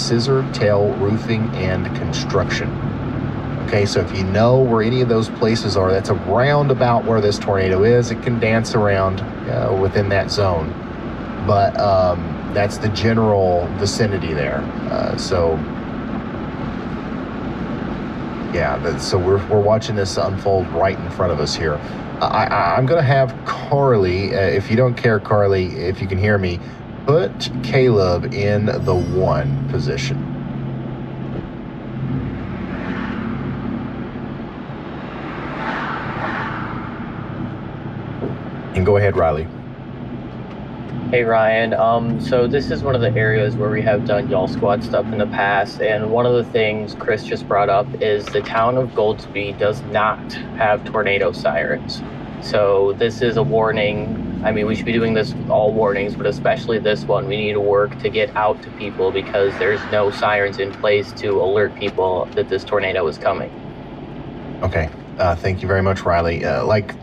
Scissor Tail Roofing and Construction. Okay, so if you know where any of those places are, that's around about where this tornado is. It can dance around within that zone, but that's the general vicinity there. So we're watching this unfold right in front of us here. I'm going to have Carly, if you don't care, Carly, if you can hear me, put Caleb in the 1 position. And go ahead, Riley. Hey Ryan, so this is one of the areas where we have done Y'all Squad stuff in the past, and one of the things Chris just brought up is the town of Goldsby does not have tornado sirens. So this is a warning. I mean, we should be doing this all warnings, but especially this one, we need to work to get out to people because there's no sirens in place to alert people that this tornado is coming. Okay, thank you very much, Riley. Like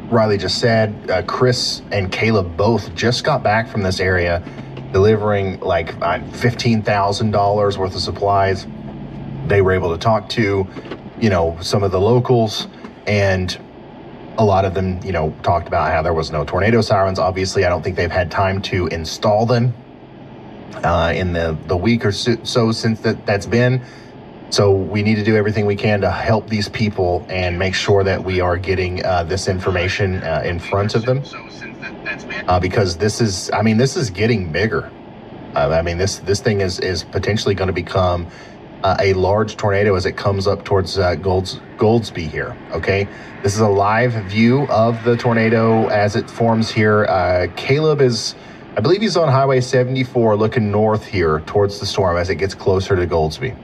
Riley just said, Chris and Caleb both just got back from this area, delivering like $15,000 worth of supplies. They were able to talk to, some of the locals, and a lot of them, talked about how there was no tornado sirens. Obviously, I don't think they've had time to install them in the week or so since that's been. So we need to do everything we can to help these people and make sure that we are getting this information in front of them. Because this is getting bigger. This thing is potentially going to become a large tornado as it comes up towards Goldsby here. Okay, this is a live view of the tornado as it forms here. Caleb is, I believe he's on Highway 74 looking north here towards the storm as it gets closer to Goldsby.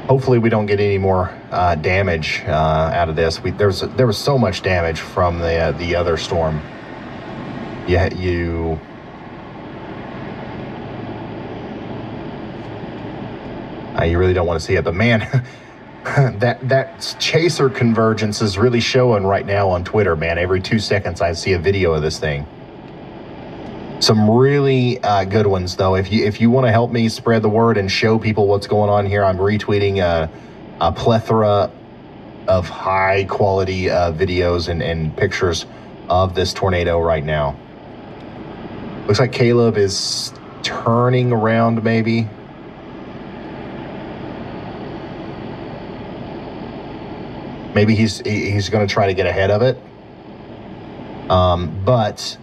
Hopefully we don't get any more damage out of this. There was so much damage from the other storm. You really don't want to see it, but man, that chaser convergence is really showing right now on Twitter, man. Every 2 seconds I see a video of this thing. Some really good ones, though. If you want to help me spread the word and show people what's going on here, I'm retweeting a plethora of high-quality videos and pictures of this tornado right now. Looks like Caleb is turning around, maybe. Maybe he's going to try to get ahead of it. But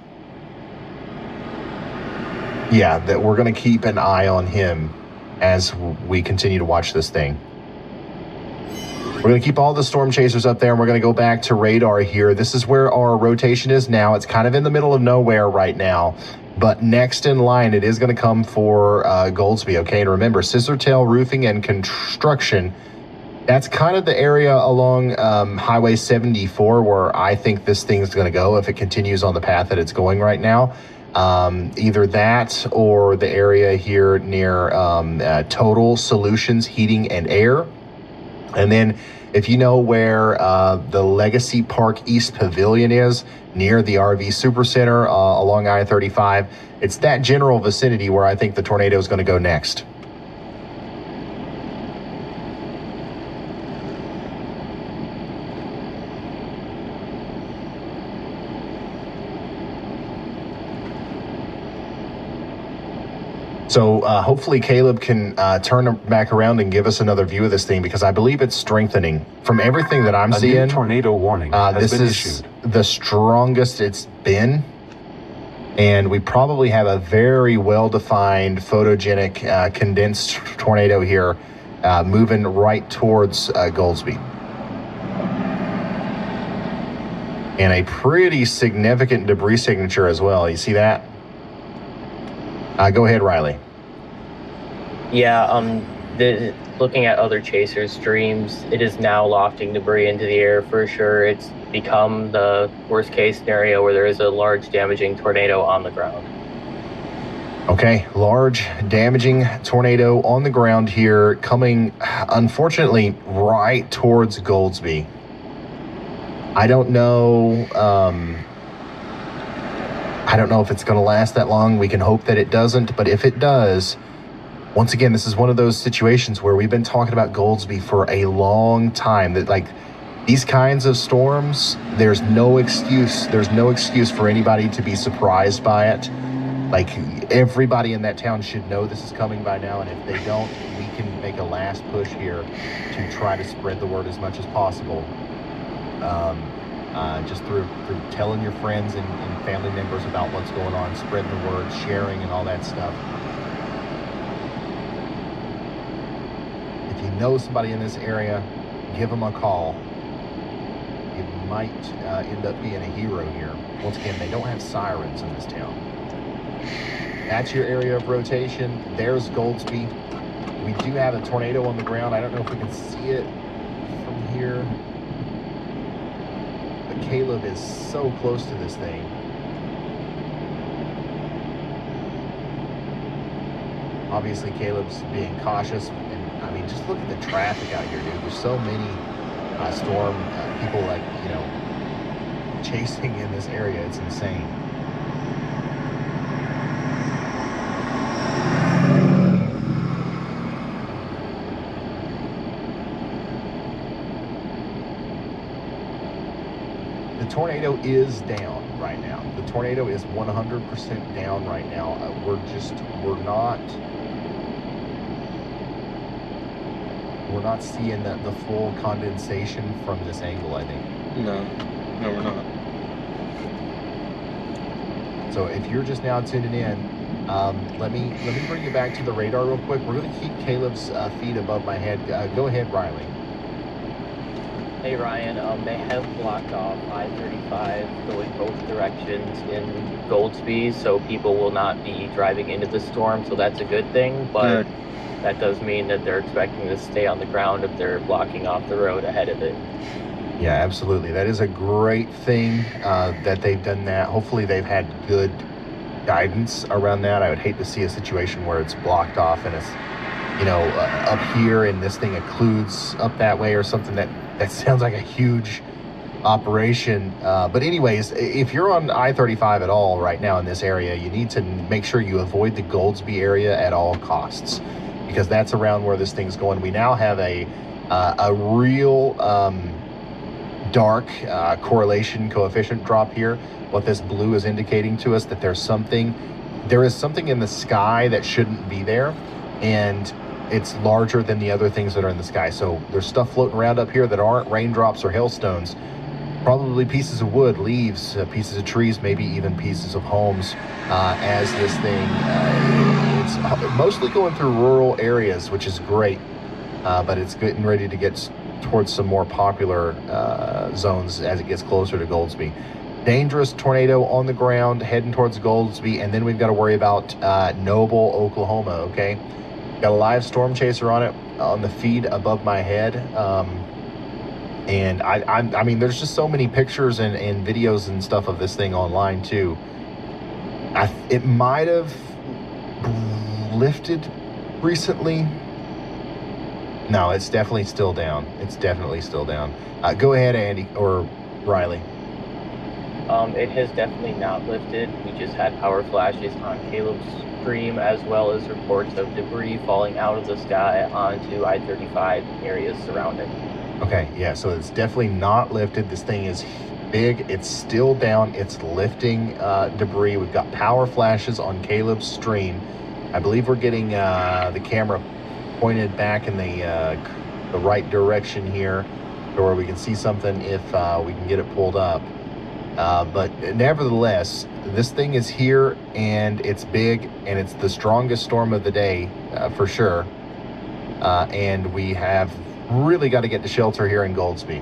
yeah, that we're going to keep an eye on him as we continue to watch this thing. We're going to keep all the storm chasers up there, and we're going to go back to radar here. This is where our rotation is now. It's kind of in the middle of nowhere right now, but next in line, it is going to come for Goldsby, okay? And remember, Scissor Tail Roofing and Construction, that's kind of the area along Highway 74 where I think this thing's going to go if it continues on the path that it's going right now. Either that or the area here near Total Solutions Heating and Air. And then if you know where the Legacy Park East Pavilion is, near the RV Supercenter along I-35, it's that general vicinity where I think the tornado is going to go next. So hopefully Caleb can turn back around and give us another view of this thing, because I believe it's strengthening. From everything that I'm seeing, new tornado warning has this been is issued. The strongest it's been. And we probably have a very well-defined, photogenic, condensed tornado here moving right towards Goldsby. And a pretty significant debris signature as well. You see that? Go ahead, Riley. Yeah, looking at other chaser streams, it is now lofting debris into the air for sure. It's become the worst case scenario where there is a large damaging tornado on the ground. Okay, large damaging tornado on the ground here, coming unfortunately right towards Goldsby. I don't know. I don't know if it's going to last that long. We can hope that it doesn't, but if it does, once again, this is one of those situations where we've been talking about Goldsby for a long time. That like these kinds of storms, there's no excuse. There's no excuse for anybody to be surprised by it. Like, everybody in that town should know this is coming by now, and if they don't, we can make a last push here to try to spread the word as much as possible. Just through telling your friends and family members about what's going on, spreading the word, sharing, and all that stuff. If you know somebody in this area, give them a call. You might end up being a hero here. Once again, they don't have sirens in this town. That's your area of rotation. There's Goldsby. We do have a tornado on the ground. I don't know if we can see it from here. But Caleb is so close to this thing. Obviously, Caleb's being cautious. And, I mean, just look at the traffic out here, dude. There's so many storm people, like, you know, chasing in this area. It's insane. The tornado is down right now. The tornado is 100% down right now. We're not seeing the full condensation from this angle, I think. No, we're not. So if you're just now tuning in, let me bring you back to the radar real quick. We're going to keep Caleb's feet above my head. Go ahead, Riley. Hey Ryan, they have blocked off I-35 going both directions in Goldsby, so people will not be driving into the storm, so that's a good thing, but that does mean that they're expecting to stay on the ground if they're blocking off the road ahead of it. Yeah, absolutely. That is a great thing that they've done that. Hopefully they've had good guidance around that. I would hate to see a situation where it's blocked off and it's, you know, up here and this thing occludes up that way or something. That sounds like a huge operation. But anyways, if you're on I-35 at all right now in this area, you need to make sure you avoid the Goldsby area at all costs, because that's around where this thing's going. We now have a real dark correlation coefficient drop here. What this blue is indicating to us that there is something in the sky that shouldn't be there, and it's larger than the other things that are in the sky. So there's stuff floating around up here that aren't raindrops or hailstones, probably pieces of wood, leaves, pieces of trees, maybe even pieces of homes, as this thing, it's mostly going through rural areas, which is great, but it's getting ready to get towards some more popular zones as it gets closer to Goldsby. Dangerous tornado on the ground heading towards Goldsby, and then we've got to worry about Noble, Oklahoma, okay? Got a live storm chaser on it on the feed above my head. And I mean, there's just so many pictures and videos and stuff of this thing online too. It might have lifted recently. No, it's definitely still down. It's definitely still down. Go ahead, Andy or Riley. It has definitely not lifted. We just had power flashes on Caleb's stream, as well as reports of debris falling out of the sky onto I-35 areas surrounding. Okay, yeah, so it's definitely not lifted. This thing is big. It's still down. It's lifting debris. We've got power flashes on Caleb's stream. I believe we're getting the camera pointed back in the right direction here, to where we can see something if we can get it pulled up. But nevertheless, this thing is here, and it's big, and it's the strongest storm of the day for sure. And we have really got to get to shelter here in Goldsby.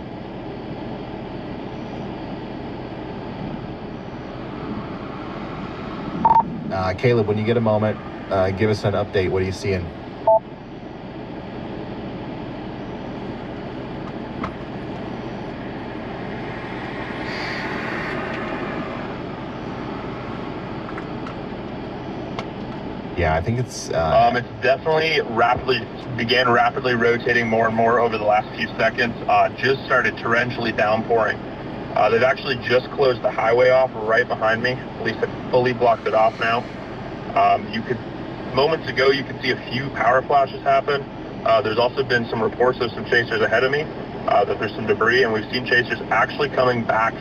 Caleb, when you get a moment, give us an update. What are you seeing? Yeah, I think it's. It's definitely began rapidly rotating more and more over the last few seconds. Just started torrentially downpouring. They've actually just closed the highway off right behind me. Police have fully blocked it off now. Moments ago, you could see a few power flashes happen. There's also been some reports of some chasers ahead of me, that there's some debris, and we've seen chasers actually coming back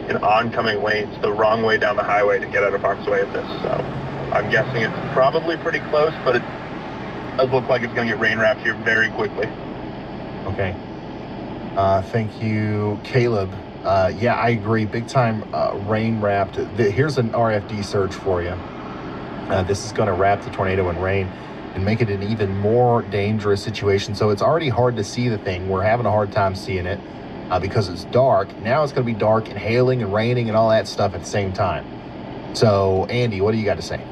in oncoming lanes the wrong way down the highway to get out of harm's way of this. So I'm guessing it's probably pretty close, but it does look like it's going to get rain wrapped here very quickly. Okay. Thank you, Caleb. Yeah, I agree. Big time rain wrapped. Here's an RFD search for you. This is going to wrap the tornado in rain and make it an even more dangerous situation. So it's already hard to see the thing. We're having a hard time seeing it because it's dark. Now it's going to be dark and hailing and raining and all that stuff at the same time. So, Andy, what do you got to say?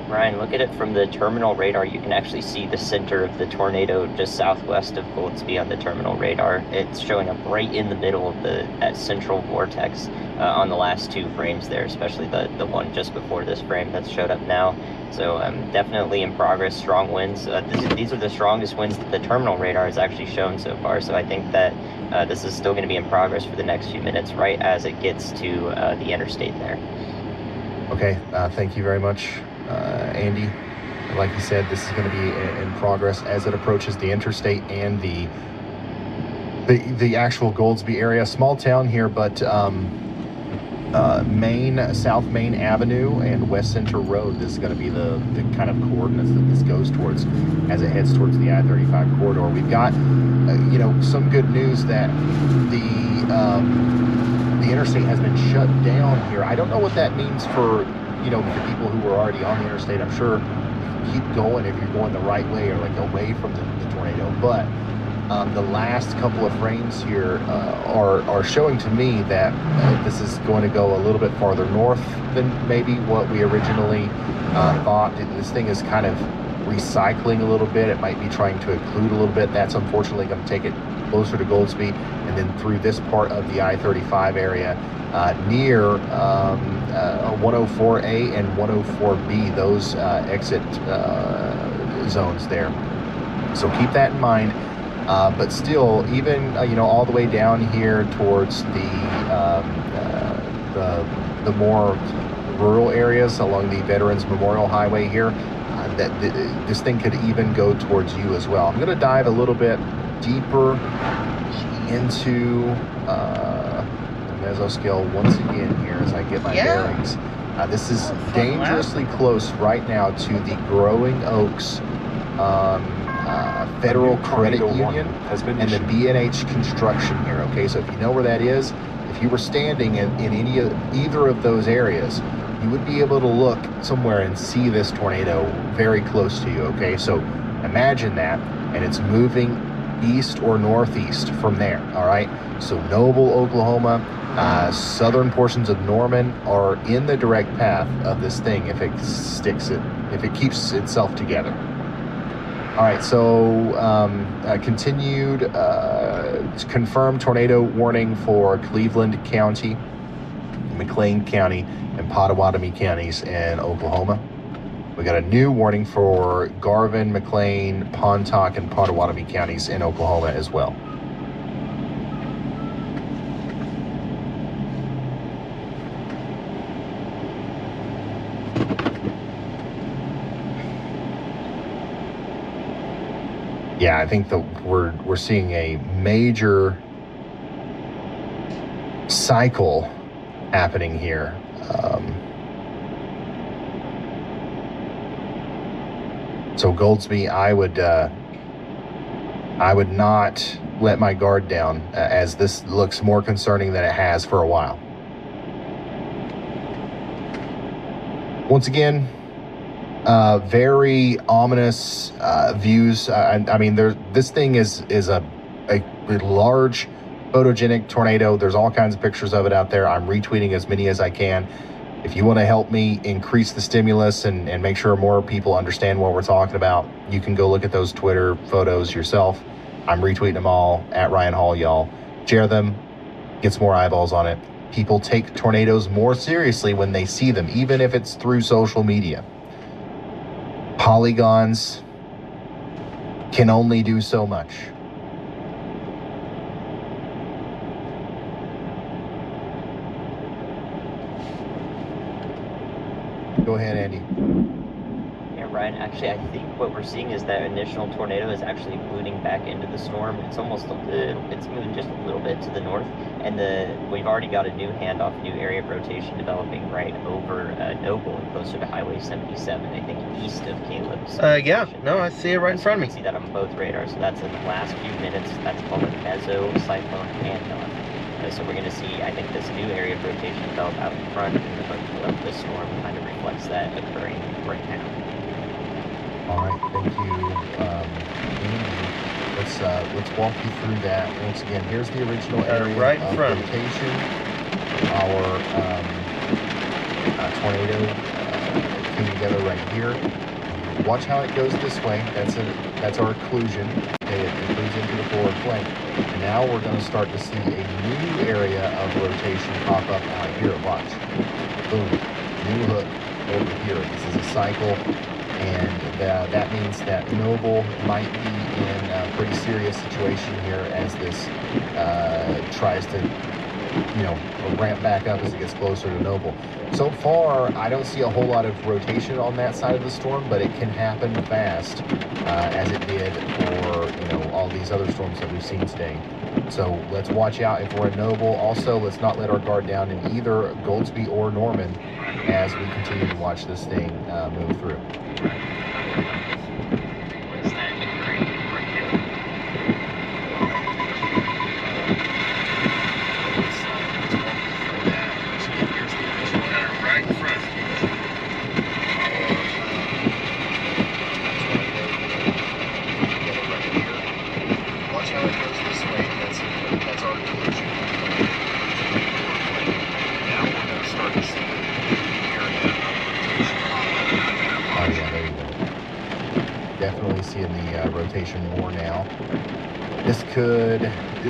Ryan, look at it from the terminal radar. You can actually see the center of the tornado just southwest of Goldsby on the terminal radar. It's showing up right in the middle of that central vortex on the last two frames there, especially the one just before this frame that's showed up now. So definitely in progress, strong winds. These are the strongest winds that the terminal radar has actually shown so far. So I think that this is still going to be in progress for the next few minutes, right as it gets to the interstate there. Okay, thank you very much. Andy, like you said, this is going to be in progress as it approaches the interstate and the actual Goldsby area. Small town here, but South Main Avenue and West Center Road. This is going to be the kind of coordinates that this goes towards as it heads towards the I-35 corridor. We've got, some good news that the interstate has been shut down here. I don't know what that means for for people who are already on the interstate. I'm sure you keep going if you're going the right way or like away from the tornado. But the last couple of frames here are showing to me that this is going to go a little bit farther north than maybe what we originally thought. This thing is kind of recycling a little bit. It might be trying to occlude a little bit. That's unfortunately going to take it closer to Goldsby and then through this part of the I-35 area near 104A and 104B, those exit zones there. So keep that in mind. But still, even all the way down here towards the more rural areas along the Veterans Memorial Highway here, this thing could even go towards you as well. I'm going to dive a little bit deeper into the mesoscale once again here as I get my bearings. This is dangerously close right now to the Growing Oaks Federal Credit Union and the B&H Construction here. Okay, so if you know where that is, if you were standing in either of those areas, you would be able to look somewhere and see this tornado very close to you. Okay, so imagine that, and it's moving east or northeast from there. All right, so Noble, Oklahoma, southern portions of Norman are in the direct path of this thing if it keeps itself together. All right, so continued confirmed tornado warning for Cleveland County, McLean County, and Pottawatomie counties in Oklahoma. We got a new warning for Garvin, McLean, Pontotoc, and Pottawatomie counties in Oklahoma as well. Yeah, I think that we're seeing a major cycle happening here. So Goldsby, I would not let my guard down as this looks more concerning than it has for a while. Once again, very ominous views. I mean, this thing is a large photogenic tornado. There's all kinds of pictures of it out there. I'm retweeting as many as I can. If you want to help me increase the stimulus and make sure more people understand what we're talking about, you can go look at those Twitter photos yourself. I'm retweeting them all at Ryan Hall, y'all. Share them, get some more eyeballs on it. People take tornadoes more seriously when they see them, even if it's through social media. Polygons can only do so much. Go ahead, Andy. Yeah, Ryan, actually, I think what we're seeing is that initial tornado is actually moving back into the storm. It's almost a little, it's moving just a little bit to the north, and we've already got a new handoff, new area of rotation developing right over Noble and closer to Highway 77, I think east of Caleb's. Yeah, location. no, I see it right in front of You me. see that on both radars, so that's in the last few minutes. That's called a mesocyclone handoff. So we're going to see, I think, this new area of rotation develop out in front, and the hook of the storm kind of reflects that occurring right now. All right, thank you, Andy. Let's walk you through that once again. Here's the original area right in of front of me. rotation. Our tornado came together right here. Watch how it goes this way. That's our occlusion. Okay, it includes into the forward flank. And now we're going to start to see a new area of rotation pop up out here. Watch. Boom. New hook over here. This is a cycle. And that means that Noble might be in a pretty serious situation here as this tries to, ramp back up as it gets closer to Noble. So far, I don't see a whole lot of rotation on that side of the storm, but it can happen fast, as it did for, all these other storms that we've seen today. So let's watch out if we're in Noble. Also, let's not let our guard down in either Goldsby or Norman as we continue to watch this thing move through. Watch how it goes this way. That's our collision. Now we're going to start to see the area of rotation. Oh yeah, there you go. Definitely seeing the rotation more now. This could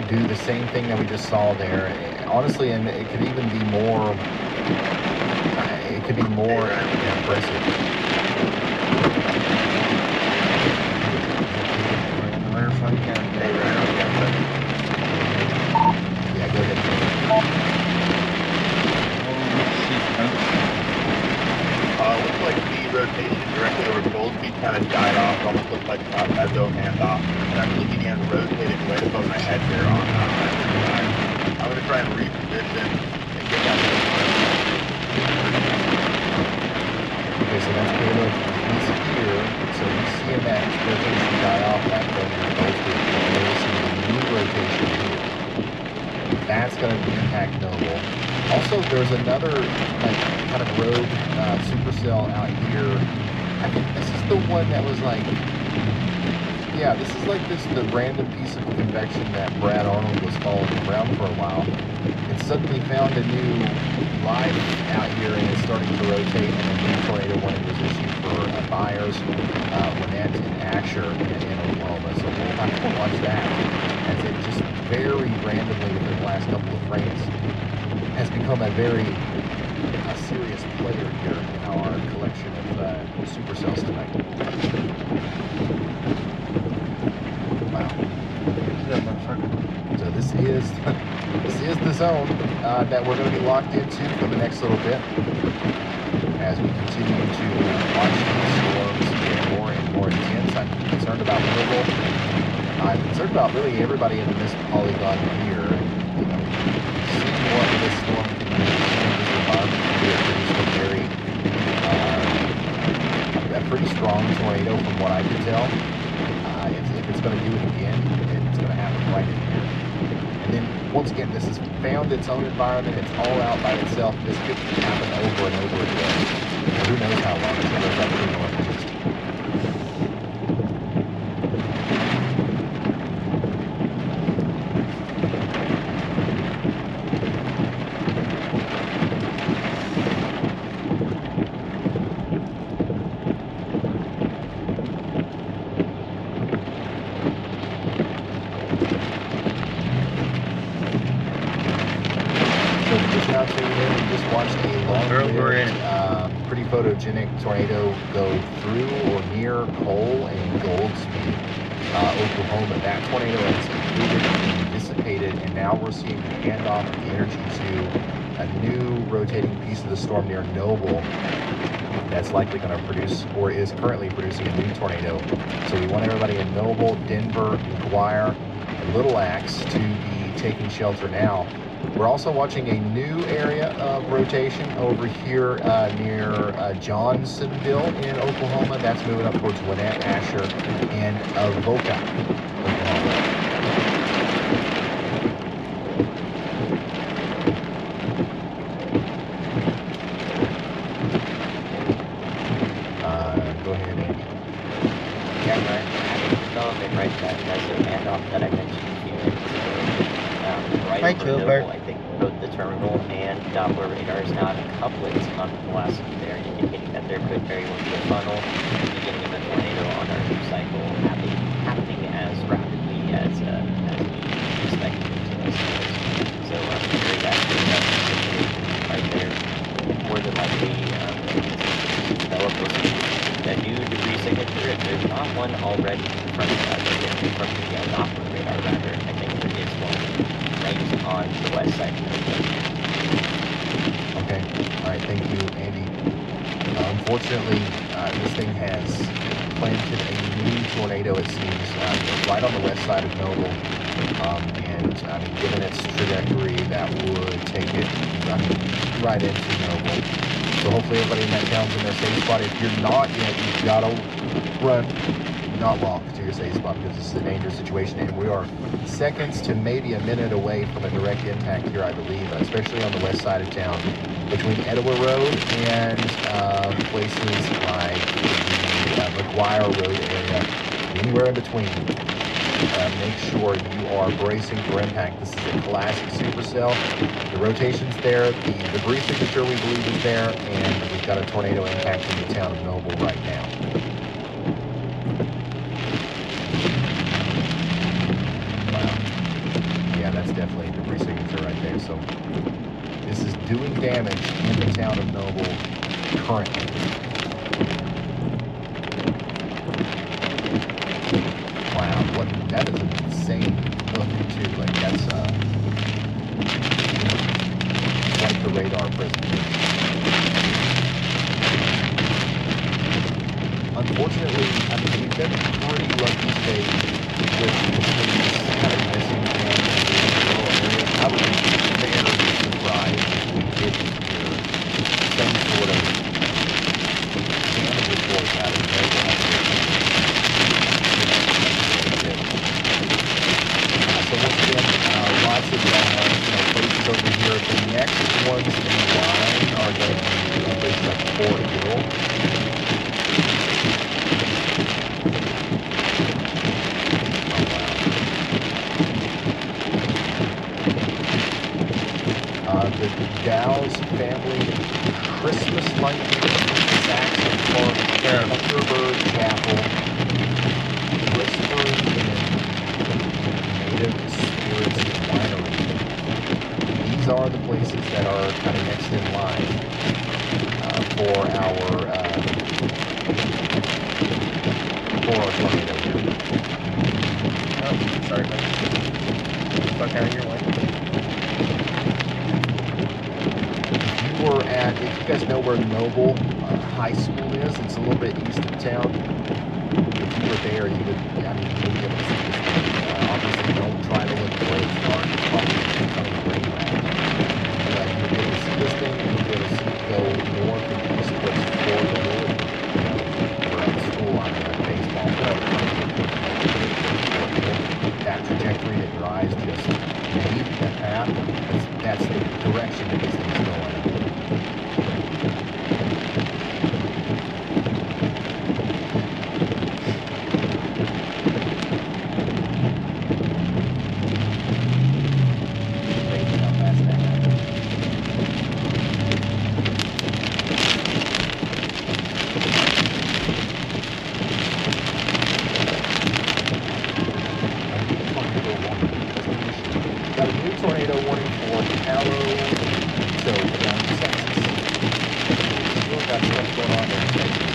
do the same thing that we just saw there. Honestly, and it could even be more. It could be more impressive. Yeah, go ahead. Looks like the rotation directly over Goldsby kind of died off. Almost looks like a meso handoff. It actually began rotating right above my head here on that side. I'm going to try and reposition and get that. Okay, so that's Caleb. He's here. So he's seeing that rotation die off back there in Goldsby. And we're seeing the new rotation here. That's going to impact Noble. Also, there's another kind of rogue supercell out here. I think this is the one that was like, yeah, this is like the random piece of convection that Brad Arnold was following around for a while. It suddenly found a new life out here and it's starting to rotate. And a new tornado warning was issued for Byers, Lynette, and Asher in Oklahoma. So we'll have to watch that as it just very randomly within the last couple of frames has become a very serious player here in our collection of supercells tonight. Wow. So this is the zone that we're going to be locked into for the next little bit as we continue to watch these storms get more and more intense. I'm concerned about Noble. I'm concerned about really everybody in this polygon here. Seeing what this storm can do in this environment can be a pretty strong tornado from what I can tell. If it's going to do it again, it's going to happen right in here. And then, once again, this has found its own environment. It's all out by itself. This could happen over and over again. Who knows how long until it goes up to the northeast. Just now tuning in, we just watched a We're in it. pretty photogenic tornado go through or near Cole and Goldsby, Oklahoma. That tornado has completed and dissipated, and now we're seeing the handoff of the energy to a new rotating piece of the storm near Noble that's likely going to produce, or is currently producing, a new tornado. So we want everybody in Noble, Denver, McGuire, and Little Axe to be taking shelter now. We're also watching a new area of rotation over here near Johnsonville in Oklahoma. That's moving up towards Winnett, Asher, and Avoca, Oklahoma. Go ahead, Andy. Yeah, right. Development right that desert handoff that I mentioned a few minutes ago. Right Hi, over Gilbert. Noble, I think both the terminal and Doppler radar is now at a couplet on the last there, indicating that there could very well be a funnel at the beginning of a tornado on our news cycle happening as rapidly as we expected it to. So very active right there. More than likely develop a new debris signature if there's not one already from the Doppler radar rather. I think there is one right on the west side of the region. Okay. All right. Thank you, Andy. Unfortunately, this thing has planted a new tornado, it seems, right on the west side of Noble. And, I mean, given its trajectory, that would take it, right into Noble. So hopefully everybody in that town's in their safe spot. If you're not yet, you've got to run, not walk to your safe spot, because this is a dangerous situation. And we are seconds to maybe a minute away from a direct impact here, I believe, especially on the west side of town, between Etowah Road and places like the McGuire Road area, anywhere in between. Make sure you are bracing for impact. This is a classic supercell. The rotation's there, the debris signature we believe is there, and we've got a tornado impacting the town of Noble right now. Wow. Yeah, that's definitely a debris signature right there. So this is doing damage in the town of Noble currently. Wow, that is an insane look too. Like that's like the radar presentation. Unfortunately, I mean, we've been pretty lucky today with the trees kind of missing from the rural areas. I would be very surprised if we didn't hear some sort of damage report out of Noble. So once again, lots of places over here. The next ones in line are going to be places like Fort Hill. Oh wow. The Dow's family Christmas lighting, Saxon Park, Thunderbird Chapel, Whispering in Native Spirits Winery. These are the places that are kind of next in line for our tornado here. Oh, sorry, man. Fuck out of your way. If you guys know where Noble High School is, it's a little bit east of town. If you were there, you would be able to see this thing. Obviously, don't try to look where it's dark. It's probably becoming rain rash. You'll be able to see this thing, and you'll be able to see it go north and east towards Fort Hill. We're at school on a baseball field. That trajectory that your eyes just made, that path, that's the direction that this thing's going. Got a new tornado warning for Palo, so down to Texas. Still got what's going on there.